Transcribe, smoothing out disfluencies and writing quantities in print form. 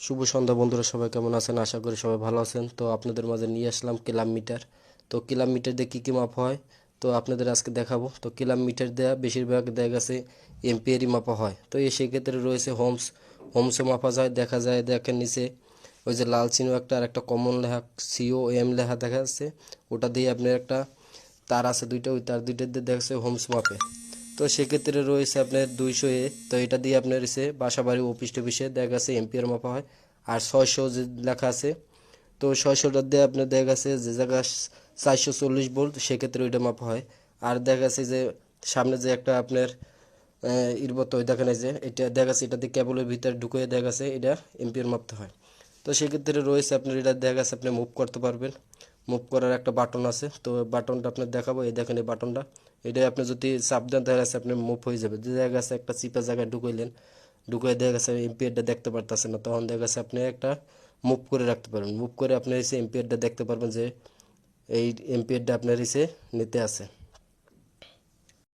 শুভ সন্ধ্যা বন্ধুরা, সবাই কেমন আছেন? আশা করি সবাই ভালো আছেন। তো আপনাদের মাঝে নিয়ে আসলাম কিলোমিটার। তো কিলোমিটার দিয়ে কী কী মাপ হয় তো আপনাদের আজকে দেখাবো। তো কিলোমিটার দেওয়া বেশিরভাগ দেখা গেছে এম্পিয়ারই মাপা হয়। তো এই সেক্ষেত্রে রয়েছে হোমসও মাপা যায়। দেখা যায় দেখেন নিচে ওই যে লাল চিহ্ন একটা আর একটা কমন লেখা COM লেখা দেখা যাচ্ছে, ওটা দিয়ে আপনার একটা তার আছে দুইটা, ওই তার দুইটা দিয়ে দেখা যাচ্ছে হোমস মাপে। তো সেক্ষেত্রে রয়েছে আপনার 200 তো এটা দিয়ে আপনার এসে বাসা বাড়ি অফিস টফিসে দেখা গেছে এম্পিয়ার মাপা হয়। আর 600 যে লেখা আছে, তো 600টার দিয়ে আপনার দেখা গেছে যে জায়গা 440 ভোল্ট সেক্ষেত্রে ওইটা মাপা হয়। আর দেখা গেছে যে সামনে যে একটা আপনার ইরবত ওই দেখেন এই যে এটা দেখা গেছে, এটা দিয়ে কেবলের ভিতরে ঢুকিয়ে দেখা গেছে এটা এম্পিয়ার মাপতে হয়। তো সেক্ষেত্রে রয়েছে আপনার এটা দেখা গেছে আপনি মুভ করতে পারবেন। মুভ করার একটা বাটন আছে, তো বাটনটা আপনার দেখাবো। এই দেখেন এই বাটনটা, এটা আপনি যদি চাপ দেন দেখা গেছে আপনি মুভ হয়ে যাবে। যে দেখা গেছে একটা চিপা জায়গায় ঢুকাইলেন, ঢুকিয়ে দেখা গেছে এম্পিয়ারটা দেখতে পারতেছেন না, তখন দেখা গেছে আপনি একটা মুভ করে রাখতে পারবেন। মুভ করে আপনি এসে এম্পিয়ারটা দেখতে পারবেন যে এই এম্পিয়ারটা আপনার এসে নিতে আছে।